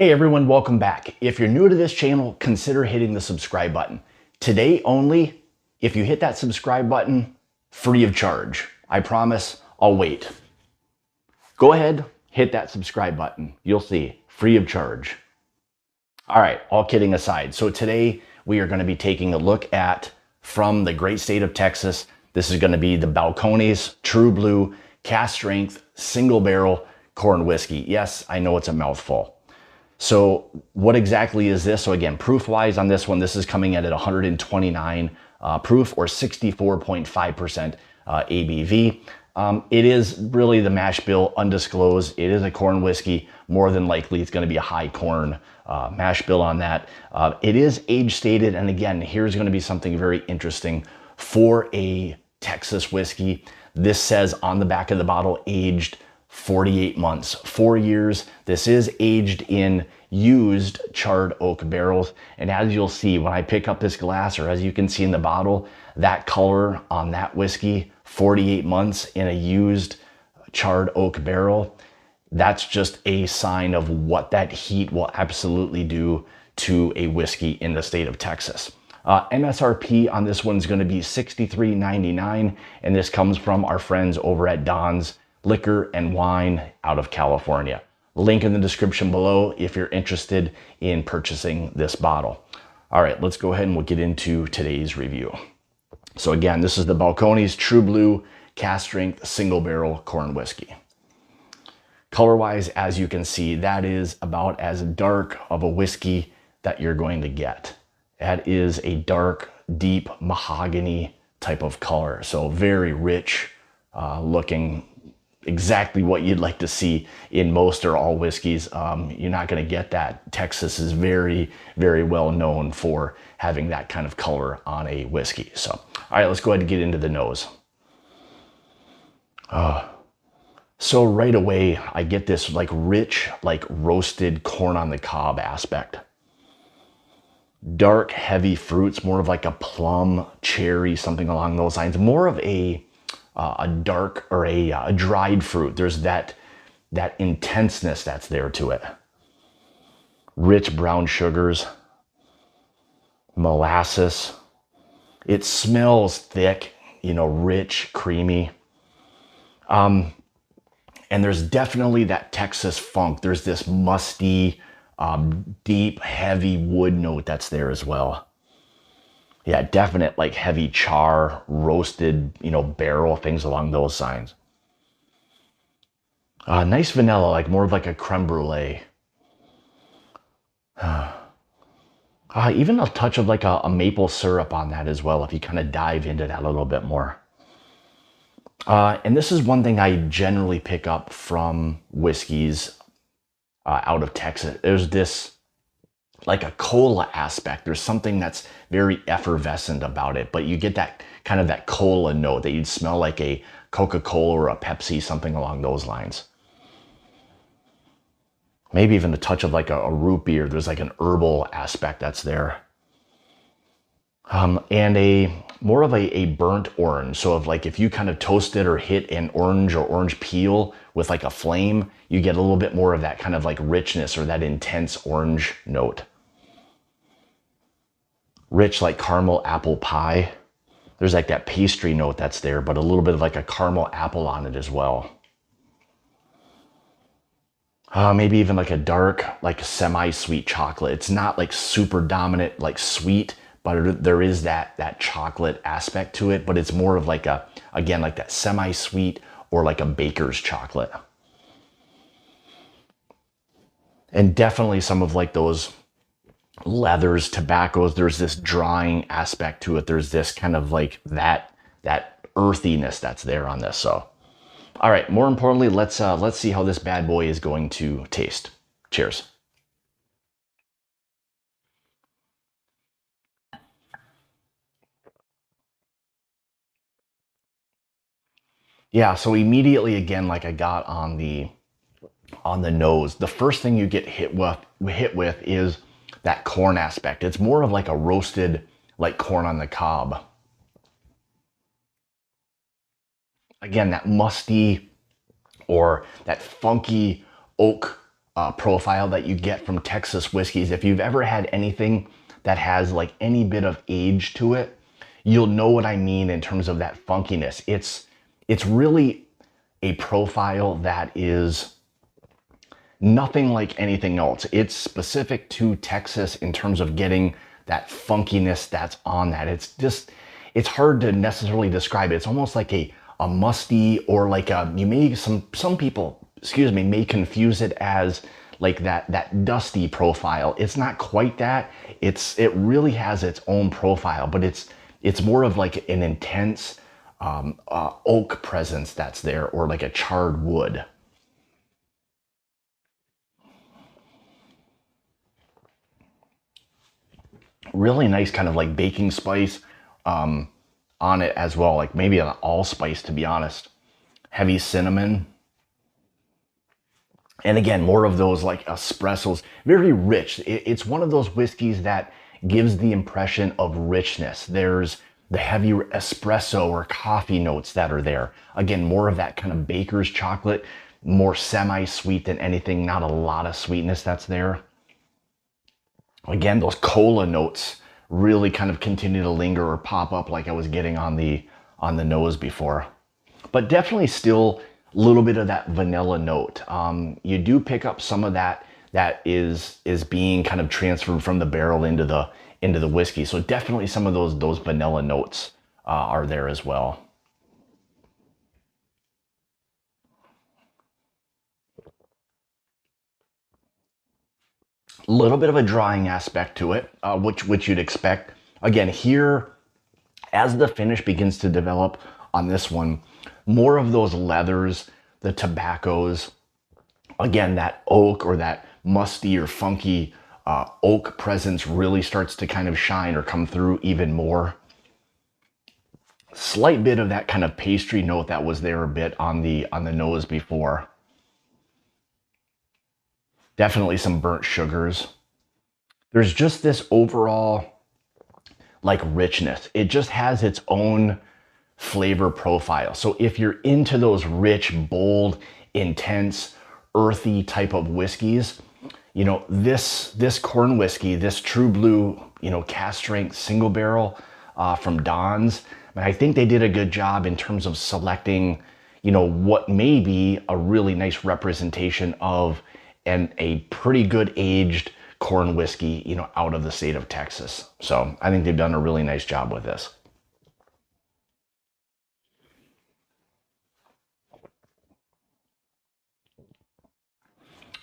Hey everyone, welcome back. If you're new to this channel, consider hitting the subscribe button. Today only, if you hit that subscribe button, free of charge. I promise, I'll wait. Go ahead, hit that subscribe button. You'll see, free of charge. All right, all kidding aside. So today we are gonna be taking a look at, from the great state of Texas, this is gonna be the Balcones True Blue Cask Strength Single Barrel Corn Whiskey. Yes, I know it's a mouthful. So what exactly is this? So again, proof-wise on this one, this is coming in at 129 proof or 64.5% ABV. It is really the mash bill undisclosed. It is a corn whiskey. More than likely, it's going to be a high corn mash bill on that. It is age stated. And again, here's going to be something very interesting for a Texas whiskey. This says on the back of the bottle, aged 48 months, 4 years. This is aged in used charred oak barrels. And as you'll see, when I pick up this glass, or as you can see in the bottle, that color on that whiskey, 48 months in a used charred oak barrel, that's just a sign of what that heat will absolutely do to a whiskey in the state of Texas. MSRP on this one's going to be $63.99, and this comes from our friends over at Don's Liquor and Wine out of California. Link in the description below if you're interested in purchasing this bottle. All right, let's go ahead and we'll get into today's review. So again, this is the Balcones True Blue Cask Strength Single Barrel Corn Whiskey. Color-wise, as you can see, that is about as dark of a whiskey that you're going to get. That is a dark, deep mahogany type of color. So very rich looking, exactly what you'd like to see in most or all whiskeys. You're not going to get that. Texas is very, very well known for having that kind of color on a whiskey. So, all right, let's go ahead and get into the nose. So right away, I get this like rich, like roasted corn on the cob aspect. Dark, heavy fruits, more of like a plum, cherry, something along those lines. More of a dark or a dried fruit. There's that intenseness that's there to it. Rich brown sugars, molasses. It smells thick, you know, rich, creamy. And there's definitely that Texas funk. There's this musty, deep, heavy wood note that's there as well. Yeah, definite like heavy char, roasted, you know, barrel, things along those lines. Nice vanilla, like more of like a creme brulee. Even a touch of like a maple syrup on that as well, if you kind of dive into that a little bit more. And this is one thing I generally pick up from whiskeys out of Texas. There's this like a cola aspect. There's something that's very effervescent about it, but you get that kind of that cola note that you'd smell like a Coca-Cola or a Pepsi, something along those lines. Maybe even a touch of like a root beer. There's like an herbal aspect that's there. And a more of a burnt orange. So if you kind of toasted or hit an orange or orange peel with like a flame, you get a little bit more of that kind of like richness or that intense orange note. Rich like caramel apple pie. There's like that pastry note that's there, but a little bit of like a caramel apple on it as well. Maybe even like a dark, like semi-sweet chocolate. It's not like super dominant, like sweet, but there is that chocolate aspect to it, but it's more of like again, like that semi-sweet or like a baker's chocolate. And definitely some of like those leathers, tobaccos, there's this drying aspect to it. There's this kind of like that earthiness that's there on this. So, all right, more importantly, let's see how this bad boy is going to taste. Cheers. Yeah, so immediately again, like I got on the nose, the first thing you get hit with is that corn aspect. It's more of like a roasted, like corn on the cob. Again, that musty or that funky oak profile that you get from Texas whiskeys. If you've ever had anything that has like any bit of age to it, you'll know what I mean in terms of that funkiness. It's really a profile that is nothing like anything else. It's specific to Texas in terms of getting that funkiness that's on that. It's hard to necessarily describe it. It's almost like a musty, or like some people, excuse me, may confuse it as like that dusty profile. It's not quite that. It really has its own profile, but it's more of like an intense oak presence that's there, or like a charred wood. Really nice kind of like baking spice on it as well, like maybe an allspice, to be honest. Heavy cinnamon. And again, more of those like espressos, very rich. It's one of those whiskeys that gives the impression of richness. There's the heavy espresso or coffee notes that are there. Again, more of that kind of baker's chocolate, more semi-sweet than anything, not a lot of sweetness that's there. Again, those cola notes really kind of continue to linger or pop up like I was getting on the nose before. But definitely still a little bit of that vanilla note. You do pick up some of that is being kind of transferred from the barrel into the whiskey. So definitely some of those vanilla notes are there as well. A little bit of a drying aspect to it, which you'd expect. Again, here, as the finish begins to develop on this one, more of those leathers, the tobaccos, again, that oak or that musty or funky oak presence really starts to kind of shine or come through even more. Slight bit of that kind of pastry note that was there a bit on the nose before. Definitely some burnt sugars. There's just this overall like richness. It just has its own flavor profile. So if you're into those rich, bold, intense, earthy type of whiskeys, you know, this corn whiskey, this True Blue, you know, cask strength single barrel from Don's, I think they did a good job in terms of selecting, you know, what may be a really nice representation of a pretty good aged corn whiskey, you know, out of the state of Texas. So I think they've done a really nice job with this.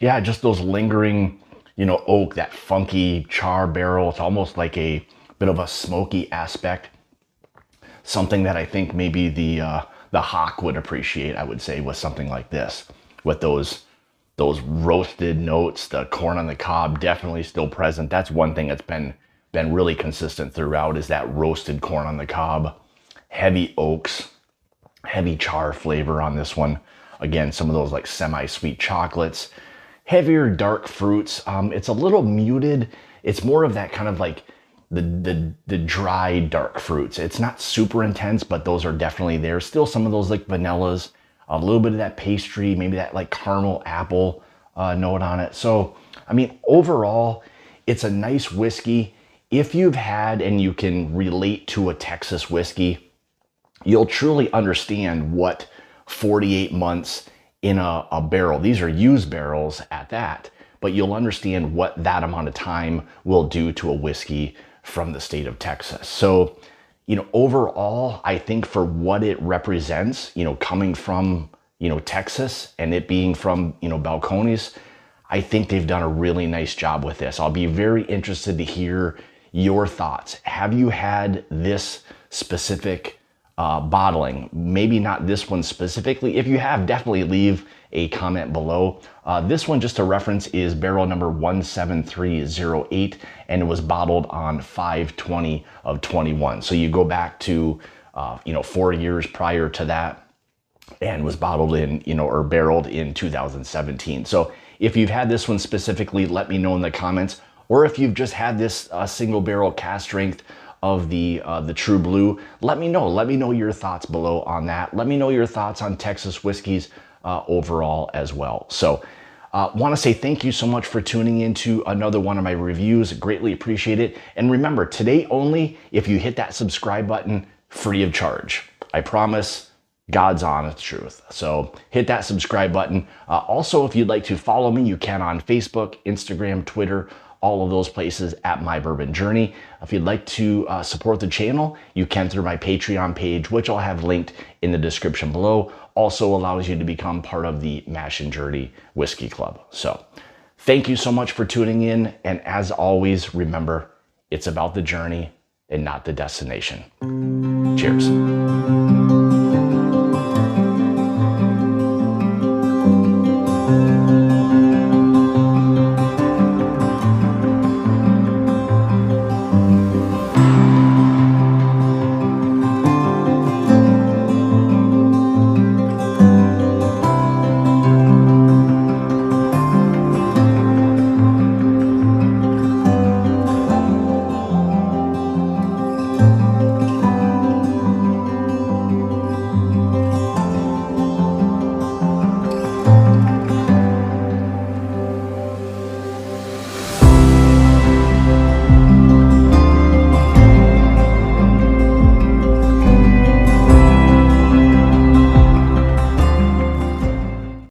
Yeah, just those lingering, you know, oak, that funky char barrel. It's almost like a bit of a smoky aspect. Something that I think maybe the hawk would appreciate, I would say, with something like this, with those roasted notes. The corn on the cob definitely still present. That's one thing that's been really consistent throughout, is that roasted corn on the cob. Heavy oaks, heavy char flavor on this one. Again, some of those like semi-sweet chocolates, heavier dark fruits. It's a little muted. It's more of that kind of like the dry dark fruits. It's not super intense, but those are definitely there. Still some of those like vanillas, a little bit of that pastry, maybe that like caramel apple note on it. So, I mean, overall, it's a nice whiskey. If you've had and you can relate to a Texas whiskey, you'll truly understand what 48 months in a barrel, these are used barrels at that, but you'll understand what that amount of time will do to a whiskey from the state of Texas. So, you know, overall, I think for what it represents, you know, coming from, you know, Texas and it being from, you know, Balcones, I think they've done a really nice job with this. I'll be very interested to hear your thoughts. Have you had this specific bottling? Maybe not this one specifically. If you have, definitely leave a comment below. This one, just a reference, is barrel number 17308, and it was bottled on 5/20 of 21. So you go back to, you know, 4 years prior to that, and was bottled in, you know, or barreled in 2017. So if you've had this one specifically, let me know in the comments. Or if you've just had this single barrel cask strength of the True Blue, let me know. Let me know your thoughts below on that. Let me know your thoughts on Texas whiskeys overall as well. So Want to say thank you so much for tuning into another one of my reviews. Greatly appreciate it. And remember, today only, if you hit that subscribe button, free of charge. I promise, God's honest truth. So hit that subscribe button. Also, if you'd like to follow me, you can on Facebook, Instagram, Twitter, all of those places at My Bourbon Journey. If you'd like to support the channel, you can through my Patreon page, which I'll have linked in the description below. Also allows you to become part of the Bourbon Journey Whiskey Club. So thank you so much for tuning in. And as always, remember, it's about the journey and not the destination. Cheers.